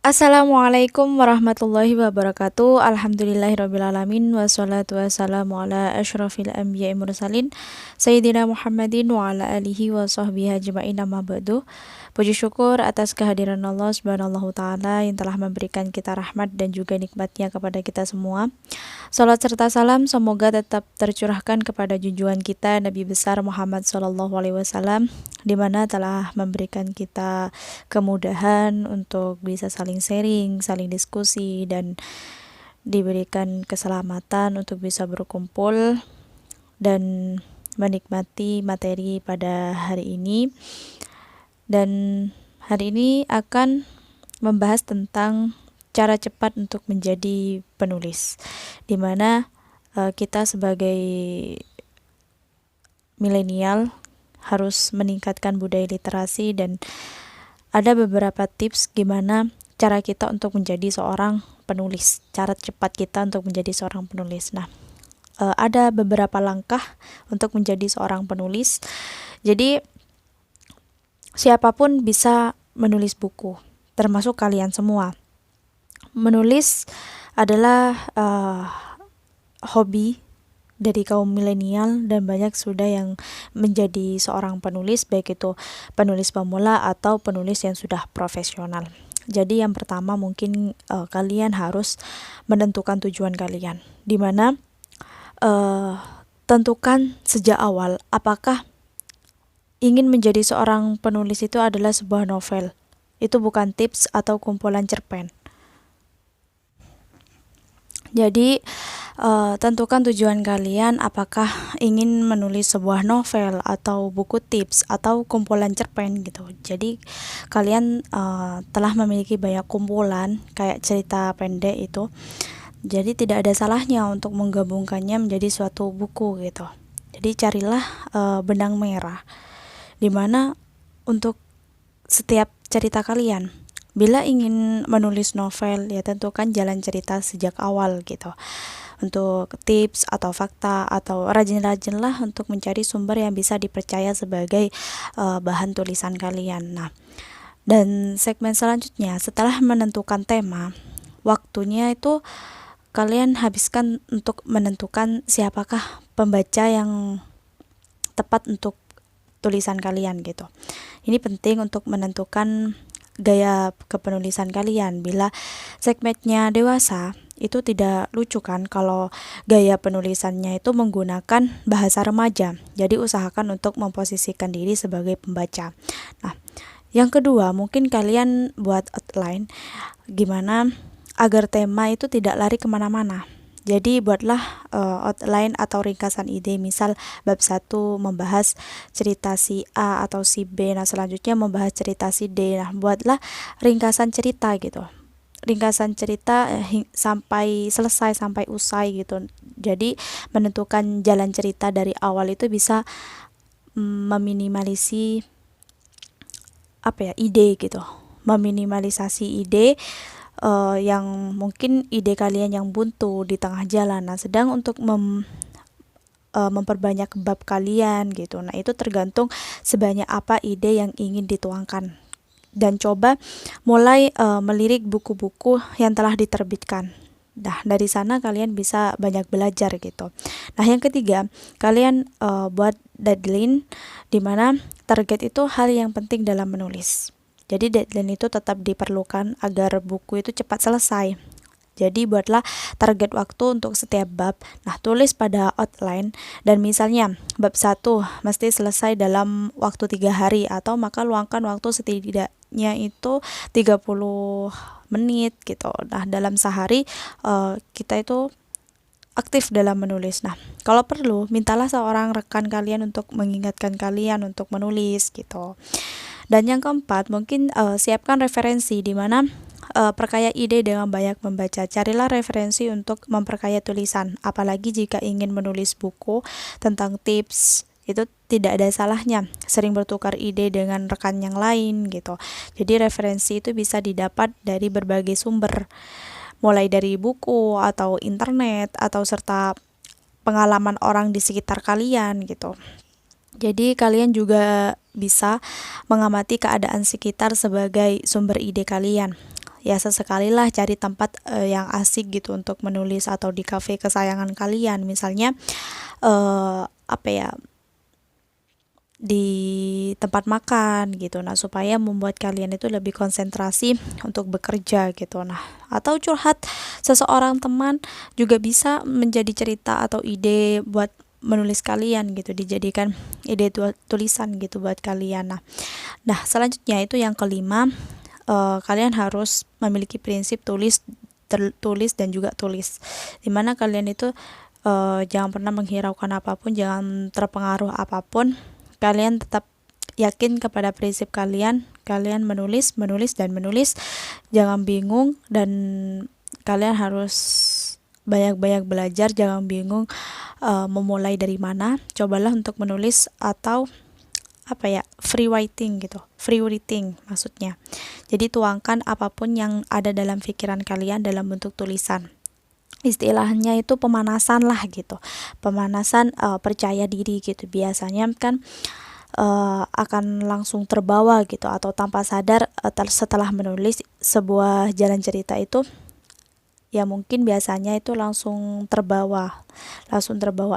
Assalamualaikum warahmatullahi wabarakatuh. Alhamdulillahirrabbilalamin. Wassalatu wassalamu ala ashrafil anbiya'i mursalin Sayyidina Muhammadin wa ala alihi wa sahbihi ajma'in, amma ba'du. Puji syukur atas kehadiran Allah subhanahu ta'ala yang telah memberikan kita rahmat dan juga nikmatnya kepada kita semua. Salat serta salam semoga tetap tercurahkan kepada junjungan kita Nabi besar Muhammad SAW, di mana telah memberikan kita kemudahan untuk bisa saling sharing, saling diskusi, dan diberikan keselamatan untuk bisa berkumpul dan menikmati materi pada hari ini. Dan hari ini akan membahas tentang cara cepat untuk menjadi penulis, di mana kita sebagai milenial harus meningkatkan budaya literasi, dan ada beberapa tips gimana cara kita untuk menjadi seorang penulis, cara cepat kita untuk menjadi seorang penulis. Nah, ada beberapa langkah untuk menjadi seorang penulis. Jadi siapapun bisa menulis buku, termasuk kalian semua. Menulis adalah hobi dari kaum milenial, dan banyak sudah yang menjadi seorang penulis, baik itu penulis pemula atau penulis yang sudah profesional. Jadi yang pertama mungkin kalian harus menentukan tujuan kalian, di mana tentukan sejak awal apakah ingin menjadi seorang penulis itu adalah sebuah novel. Itu bukan tips atau kumpulan cerpen. Jadi tentukan tujuan kalian, apakah ingin menulis sebuah novel atau buku tips atau kumpulan cerpen gitu. Jadi kalian telah memiliki banyak kumpulan kayak cerita pendek itu, jadi tidak ada salahnya untuk menggabungkannya menjadi suatu buku gitu. Jadi carilah benang merah, dimana untuk setiap cerita kalian. Bila ingin menulis novel, ya tentukan jalan cerita sejak awal gitu. Untuk tips atau fakta, atau rajin-rajinlah untuk mencari sumber yang bisa dipercaya sebagai bahan tulisan kalian. Nah, dan segmen selanjutnya setelah menentukan tema, waktunya itu kalian habiskan untuk menentukan siapakah pembaca yang tepat untuk tulisan kalian gitu. Ini penting untuk menentukan gaya kepenulisan kalian. Bila segmennya dewasa, itu tidak lucu kan kalau gaya penulisannya itu menggunakan bahasa remaja. Jadi usahakan untuk memposisikan diri sebagai pembaca. Nah, yang kedua mungkin kalian buat outline gimana agar tema itu tidak lari kemana-mana. Jadi buatlah outline atau ringkasan ide. Misal bab 1 membahas cerita si A atau si B, nah selanjutnya membahas cerita si D. Nah, buatlah ringkasan cerita gitu. Ringkasan cerita sampai selesai, sampai usai gitu. Jadi menentukan jalan cerita dari awal itu bisa meminimalisi ide gitu. Meminimalisasi ide yang mungkin ide kalian yang buntu di tengah jalan. Nah, sedang untuk memperbanyak bab kalian gitu. Nah, itu tergantung sebanyak apa ide yang ingin dituangkan. Dan coba mulai melirik buku-buku yang telah diterbitkan. Nah, dari sana kalian bisa banyak belajar gitu. Nah, yang ketiga, kalian buat deadline, di mana target itu hal yang penting dalam menulis. Jadi deadline itu tetap diperlukan agar buku itu cepat selesai. Jadi buatlah target waktu untuk setiap bab. Nah, tulis pada outline, dan misalnya bab 1 mesti selesai dalam waktu 3 hari, atau maka luangkan waktu setidaknya itu 30 menit gitu. Nah, dalam sehari kita itu aktif dalam menulis. Nah, kalau perlu mintalah seorang rekan kalian untuk mengingatkan kalian untuk menulis gitu. Dan yang keempat, mungkin siapkan referensi, di mana perkaya ide dengan banyak membaca. Carilah referensi untuk memperkaya tulisan, apalagi jika ingin menulis buku tentang tips. Itu tidak ada salahnya sering bertukar ide dengan rekan yang lain gitu. Jadi referensi itu bisa didapat dari berbagai sumber, mulai dari buku atau internet, atau serta pengalaman orang di sekitar kalian gitu. Jadi kalian juga bisa mengamati keadaan sekitar sebagai sumber ide kalian. ya sesekali lah cari tempat yang asik gitu untuk menulis, atau di kafe kesayangan kalian misalnya, apa ya, di tempat makan gitu. Nah, supaya membuat kalian itu lebih konsentrasi untuk bekerja gitu. Nah, atau curhat seseorang teman juga bisa menjadi cerita atau ide buat menulis kalian gitu, dijadikan ide tulisan gitu buat kalian. Nah, selanjutnya itu yang kelima, kalian harus memiliki prinsip tulis, tertulis dan juga tulis. Dimana kalian itu jangan pernah menghiraukan apapun, jangan terpengaruh apapun. Kalian tetap yakin kepada prinsip kalian. Kalian menulis, menulis dan menulis. Jangan bingung, dan kalian harus banyak-banyak belajar. Jangan bingung memulai dari mana. Cobalah untuk menulis, atau apa ya, free writing gitu, free writing maksudnya. Jadi tuangkan apapun yang ada dalam pikiran kalian dalam bentuk tulisan. Istilahnya itu pemanasan lah gitu, pemanasan percaya diri gitu. Biasanya kan akan langsung terbawa gitu, atau tanpa sadar setelah menulis sebuah jalan cerita itu, ya mungkin biasanya itu langsung terbawa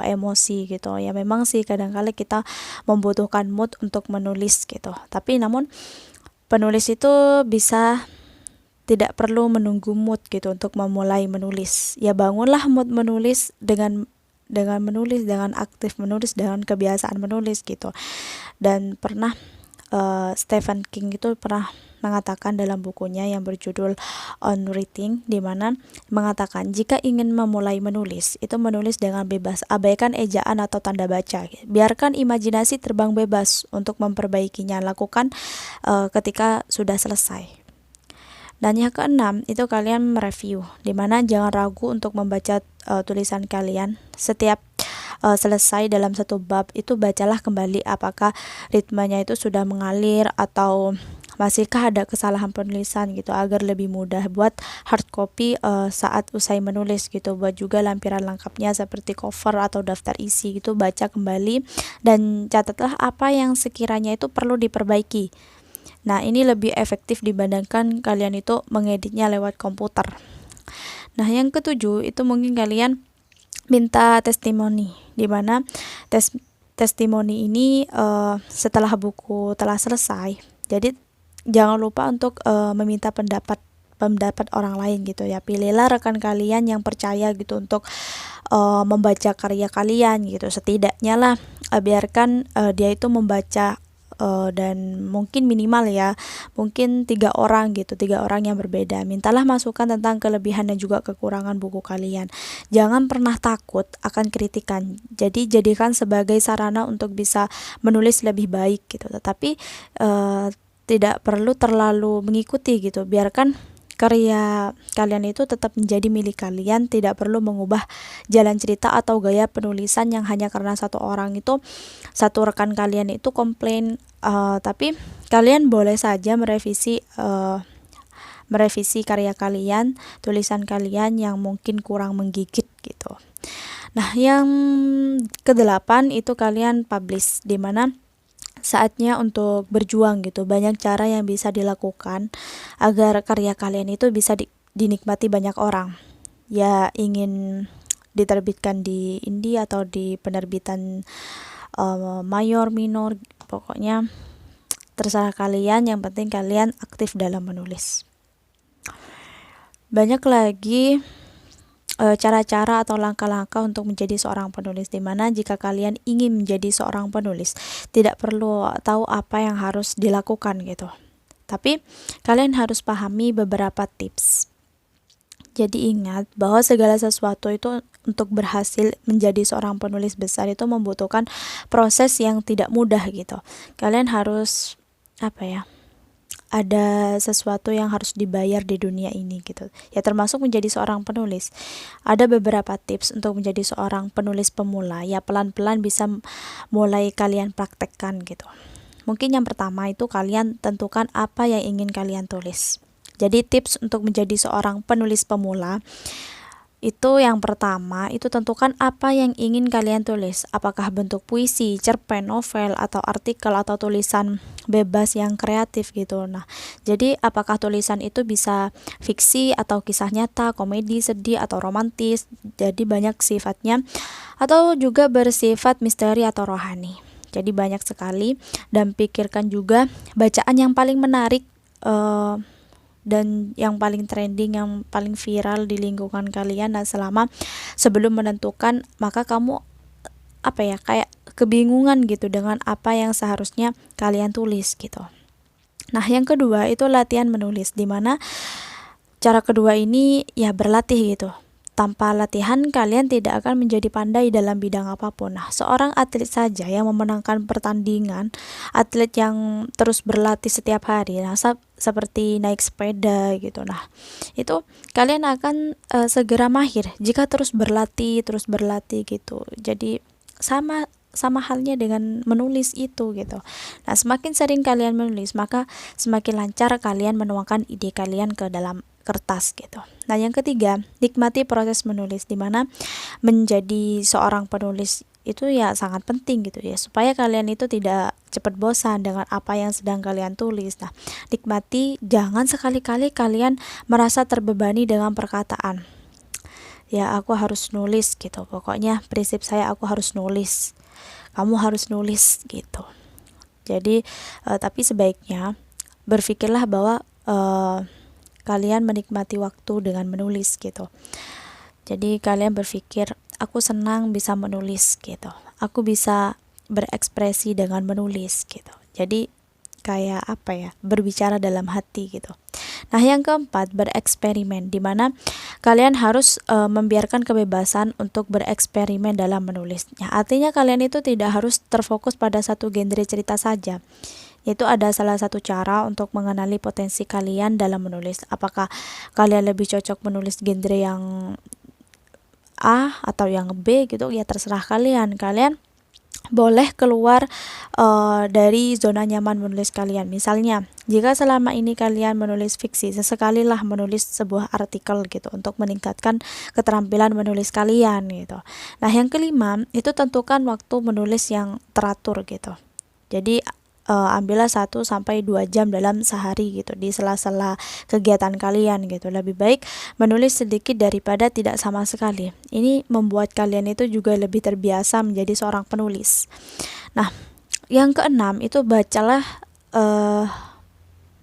emosi gitu. Ya memang sih kadang-kala kita membutuhkan mood untuk menulis gitu, tapi namun penulis itu bisa tidak perlu menunggu mood gitu untuk memulai menulis. Ya bangunlah mood menulis dengan menulis, dengan aktif menulis, dengan kebiasaan menulis gitu. Dan pernah Stephen King itu pernah mengatakan dalam bukunya yang berjudul On Writing, di mana mengatakan jika ingin memulai menulis, itu menulis dengan bebas, abaikan ejaan atau tanda baca. Biarkan imajinasi terbang bebas untuk memperbaikinya. Lakukan ketika sudah selesai. Dan yang keenam itu kalian mereview, dimana jangan ragu untuk membaca tulisan kalian. Setiap selesai dalam satu bab itu bacalah kembali apakah ritmenya itu sudah mengalir atau masihkah ada kesalahan penulisan gitu, agar lebih mudah buat hard copy saat usai menulis gitu. Buat juga lampiran lengkapnya seperti cover atau daftar isi gitu, baca kembali dan catatlah apa yang sekiranya itu perlu diperbaiki. Nah, ini lebih efektif dibandingkan kalian itu mengeditnya lewat komputer. Nah, yang ketujuh itu mungkin kalian minta testimoni, di mana testimoni ini setelah buku telah selesai. Jadi jangan lupa untuk meminta pendapat orang lain gitu ya. Pilihlah rekan kalian yang percaya gitu untuk membaca karya kalian gitu. Setidaknya lah biarkan dia itu membaca, dan mungkin minimal ya, mungkin 3 orang gitu, 3 orang yang berbeda. Mintalah masukan tentang kelebihan dan juga kekurangan buku kalian. Jangan pernah takut akan kritikan. Jadi jadikan sebagai sarana untuk bisa menulis lebih baik gitu. Tetapi tidak perlu terlalu mengikuti gitu. Biarkan karya kalian itu tetap menjadi milik kalian, tidak perlu mengubah jalan cerita atau gaya penulisan yang hanya karena satu rekan kalian itu komplain. Tapi kalian boleh saja merevisi karya kalian, tulisan kalian yang mungkin kurang menggigit gitu. Nah, yang kedelapan itu kalian publish, di mana saatnya untuk berjuang gitu. Banyak cara yang bisa dilakukan agar karya kalian itu bisa dinikmati banyak orang. Ya ingin diterbitkan di indie atau di penerbitan mayor, minor, pokoknya terserah kalian, yang penting kalian aktif dalam menulis. Banyak lagi cara-cara atau langkah-langkah untuk menjadi seorang penulis, dimana jika kalian ingin menjadi seorang penulis tidak perlu tahu apa yang harus dilakukan gitu, tapi kalian harus pahami beberapa tips. Jadi ingat bahwa segala sesuatu itu untuk berhasil menjadi seorang penulis besar itu membutuhkan proses yang tidak mudah gitu. Kalian harus ada sesuatu yang harus dibayar di dunia ini gitu ya, termasuk menjadi seorang penulis. Ada beberapa tips untuk menjadi seorang penulis pemula, ya pelan-pelan bisa mulai kalian praktekkan gitu. Mungkin yang pertama itu kalian tentukan apa yang ingin kalian tulis. Jadi tips untuk menjadi seorang penulis pemula Itu yang pertama, itu tentukan apa yang ingin kalian tulis. Apakah bentuk puisi, cerpen, novel, atau artikel, atau tulisan bebas yang kreatif gitu. Nah, jadi apakah tulisan itu bisa fiksi atau kisah nyata, komedi, sedih, atau romantis. Jadi banyak sifatnya, atau juga bersifat misteri atau rohani. Jadi banyak sekali, dan pikirkan juga bacaan yang paling menarik dan yang paling trending, yang paling viral di lingkungan kalian. Dan sebelum menentukan, maka kamu kayak kebingungan gitu dengan apa yang seharusnya kalian tulis gitu. Nah, yang kedua itu latihan menulis, dimana cara kedua ini ya berlatih gitu. Tanpa latihan, kalian tidak akan menjadi pandai dalam bidang apapun. Nah, seorang atlet saja yang memenangkan pertandingan, atlet yang terus berlatih setiap hari, nah, seperti naik sepeda gitu. Nah, itu kalian akan segera mahir jika terus berlatih gitu. Jadi sama sama halnya dengan menulis itu gitu. Nah, semakin sering kalian menulis, maka semakin lancar kalian menuangkan ide kalian ke dalam kertas gitu. Nah, yang ketiga, nikmati proses menulis, dimana menjadi seorang penulis itu ya sangat penting gitu ya, supaya kalian itu tidak cepat bosan dengan apa yang sedang kalian tulis. Nah, nikmati, jangan sekali-kali kalian merasa terbebani dengan perkataan. Ya, aku harus nulis gitu. Pokoknya prinsip saya aku harus nulis. Kamu harus nulis gitu. Jadi tapi sebaiknya berpikirlah bahwa kalian menikmati waktu dengan menulis gitu. Jadi kalian berpikir, aku senang bisa menulis gitu. Aku bisa berekspresi dengan menulis gitu. Jadi kayak berbicara dalam hati gitu. Nah, yang keempat, bereksperimen, di mana kalian harus membiarkan kebebasan untuk bereksperimen dalam menulisnya. Artinya kalian itu tidak harus terfokus pada satu genre cerita saja. Itu ada salah satu cara untuk mengenali potensi kalian dalam menulis. Apakah kalian lebih cocok menulis genre yang A atau yang B gitu, ya terserah kalian. Kalian boleh keluar dari zona nyaman menulis kalian. Misalnya, jika selama ini kalian menulis fiksi, sesekalilah menulis sebuah artikel gitu untuk meningkatkan keterampilan menulis kalian gitu. Nah, yang kelima, itu tentukan waktu menulis yang teratur gitu. Jadi ambillah 1 sampai 2 jam dalam sehari gitu, di sela-sela kegiatan kalian gitu. Lebih baik menulis sedikit daripada tidak sama sekali. Ini membuat kalian itu juga lebih terbiasa menjadi seorang penulis. Nah, yang keenam itu bacalah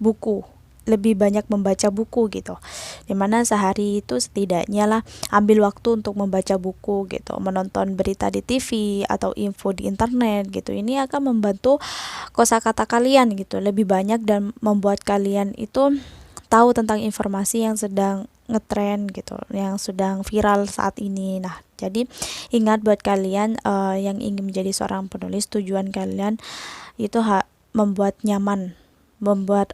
buku. Lebih banyak membaca buku gitu. Dimana sehari itu setidaknya lah ambil waktu untuk membaca buku gitu, menonton berita di TV atau info di internet gitu. Ini akan membantu kosakata kalian gitu lebih banyak, dan membuat kalian itu tahu tentang informasi yang sedang ngetren gitu, yang sedang viral saat ini. Nah, jadi ingat, buat kalian yang ingin menjadi seorang penulis, tujuan kalian itu membuat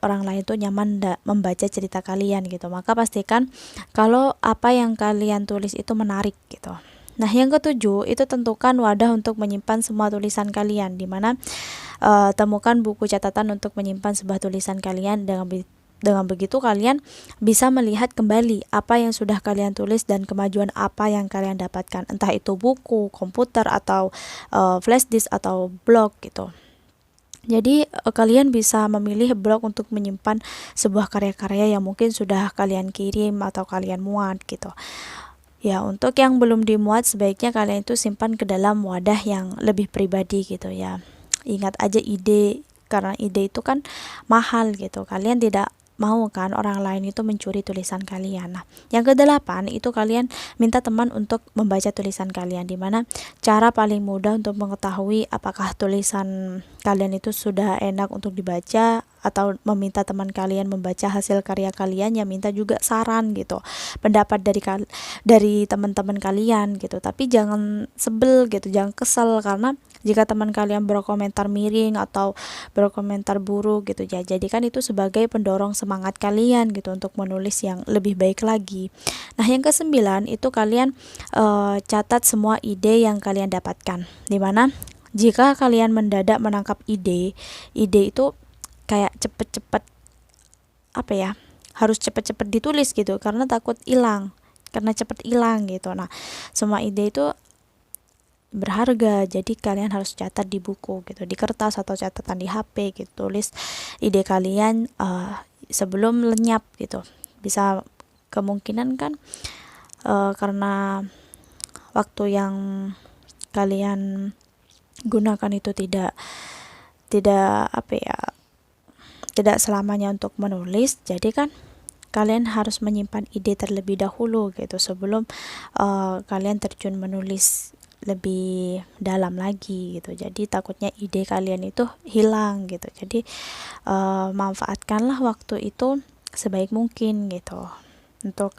orang lain itu nyaman membaca cerita kalian gitu. Maka pastikan kalau apa yang kalian tulis itu menarik gitu. Nah, yang ketujuh, itu tentukan wadah untuk menyimpan semua tulisan kalian, di mana temukan buku catatan untuk menyimpan sebuah tulisan kalian. Dengan begitu kalian bisa melihat kembali apa yang sudah kalian tulis dan kemajuan apa yang kalian dapatkan, entah itu buku, komputer, atau flash disk atau blog gitu. Jadi kalian bisa memilih blog untuk menyimpan sebuah karya-karya yang mungkin sudah kalian kirim atau kalian muat gitu. Ya, untuk yang belum dimuat, sebaiknya kalian itu simpan ke dalam wadah yang lebih pribadi gitu ya. Ingat aja ide, karena ide itu kan mahal gitu. Kalian tidak mau kan orang lain itu mencuri tulisan kalian. Nah, yang kedelapan itu kalian minta teman untuk membaca tulisan kalian, di mana cara paling mudah untuk mengetahui apakah tulisan kalian itu sudah enak untuk dibaca, atau meminta teman kalian membaca hasil karya kalian, ya minta juga saran gitu, pendapat dari teman-teman kalian gitu. Tapi jangan sebel gitu, jangan kesel, karena jika teman kalian berkomentar miring atau berkomentar buruk gitu ya, jadikan itu sebagai pendorong semangat kalian gitu untuk menulis yang lebih baik lagi. Nah, yang kesembilan itu kalian catat semua ide yang kalian dapatkan, dimana jika kalian mendadak menangkap ide itu kayak cepet-cepet harus cepet-cepet ditulis gitu, karena takut hilang. karena cepat hilang gitu. Nah, semua ide itu berharga, jadi kalian harus catat di buku gitu, di kertas atau catatan di HP gitu, tulis ide kalian sebelum lenyap gitu. Bisa kemungkinan kan karena waktu yang kalian gunakan itu tidak tidak apa ya tidak selamanya untuk menulis, jadi kan kalian harus menyimpan ide terlebih dahulu gitu sebelum kalian terjun menulis lebih dalam lagi gitu. Jadi takutnya ide kalian itu hilang gitu. Jadi manfaatkanlah waktu itu sebaik mungkin gitu untuk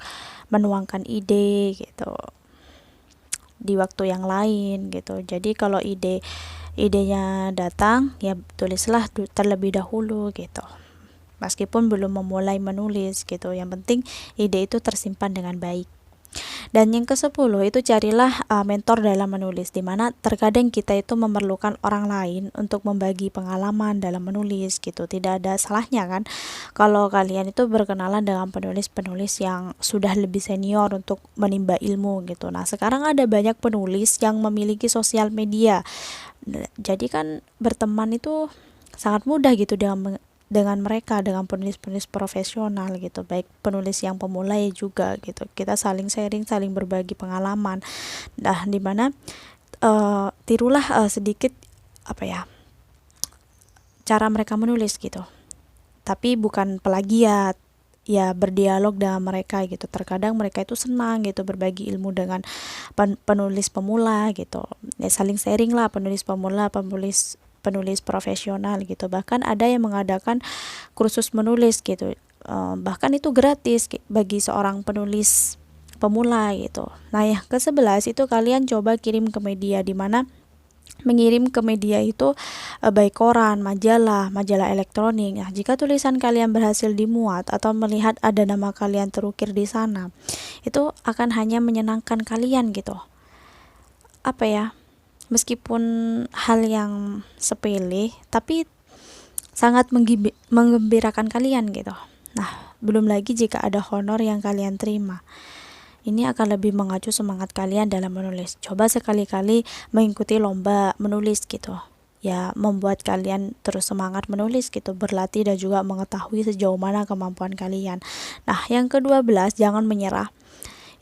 menuangkan ide gitu di waktu yang lain gitu. Jadi kalau idenya datang, ya tulislah terlebih dahulu gitu. Meskipun belum memulai menulis gitu. Yang penting ide itu tersimpan dengan baik. Dan yang ke-10 itu carilah mentor dalam menulis, dimana terkadang kita itu memerlukan orang lain untuk membagi pengalaman dalam menulis gitu. Tidak ada salahnya kan kalau kalian itu berkenalan dengan penulis-penulis yang sudah lebih senior untuk menimba ilmu gitu. Nah, sekarang ada banyak penulis yang memiliki sosial media. Jadi kan berteman itu sangat mudah gitu dengan mereka, dengan penulis-penulis profesional gitu, baik penulis yang pemula juga gitu. Kita saling sharing, saling berbagi pengalaman. Nah, dimana tirulah sedikit apa ya cara mereka menulis gitu, tapi bukan plagiat, ya berdialog dengan mereka gitu. Terkadang mereka itu senang gitu berbagi ilmu dengan penulis pemula gitu, ya saling sharing lah, penulis pemula, penulis profesional gitu. Bahkan ada yang mengadakan kursus menulis gitu, bahkan itu gratis bagi seorang penulis pemula gitu. Nah, yang ke-11 itu kalian coba kirim ke media, di mana mengirim ke media itu baik koran, majalah elektronik. Nah, jika tulisan kalian berhasil dimuat atau melihat ada nama kalian terukir di sana, itu akan hanya menyenangkan kalian gitu. Apa ya? Meskipun hal yang sepele, tapi sangat menggembirakan kalian gitu. Nah, belum lagi jika ada honor yang kalian terima. Ini akan lebih mengacu semangat kalian dalam menulis. Coba sekali-kali mengikuti lomba menulis gitu. Ya, membuat kalian terus semangat menulis gitu, berlatih dan juga mengetahui sejauh mana kemampuan kalian. Nah, yang ke-12, jangan menyerah.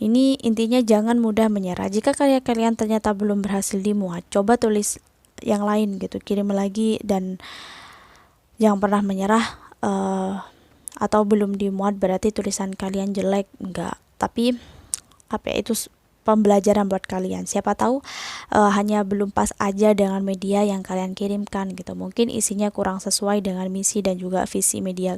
Ini intinya jangan mudah menyerah. Jika karya kalian ternyata belum berhasil dimuat, coba tulis yang lain gitu, kirim lagi, dan jangan pernah menyerah. Atau belum dimuat berarti tulisan kalian jelek, enggak. Tapi apa ya, itu pembelajaran buat kalian. Siapa tahu hanya belum pas aja dengan media yang kalian kirimkan gitu. Mungkin isinya kurang sesuai dengan misi dan juga visi media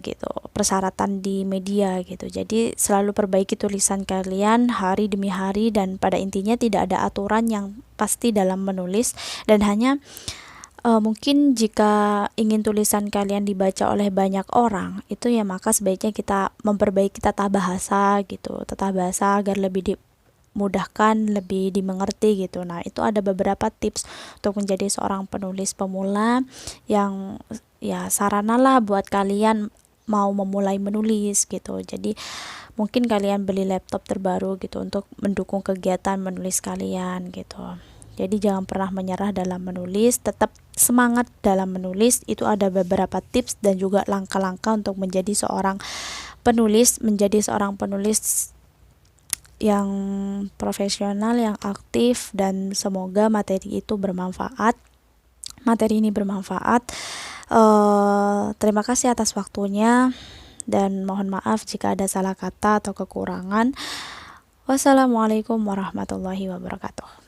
gitu, persyaratan di media gitu. Jadi selalu perbaiki tulisan kalian hari demi hari, dan pada intinya tidak ada aturan yang pasti dalam menulis, dan hanya mungkin jika ingin tulisan kalian dibaca oleh banyak orang, itu ya maka sebaiknya kita memperbaiki tata bahasa gitu, tata bahasa agar lebih dimudahkan, lebih dimengerti gitu. Nah, itu ada beberapa tips untuk menjadi seorang penulis pemula yang ya sarana lah buat kalian mau memulai menulis gitu. Jadi mungkin kalian beli laptop terbaru gitu untuk mendukung kegiatan menulis kalian gitu. Jadi jangan pernah menyerah dalam menulis, tetap semangat dalam menulis. Itu ada beberapa tips dan juga langkah-langkah untuk menjadi seorang penulis yang profesional, yang aktif, dan semoga materi ini bermanfaat. Terima kasih atas waktunya, dan mohon maaf jika ada salah kata atau kekurangan. Wassalamualaikum warahmatullahi wabarakatuh.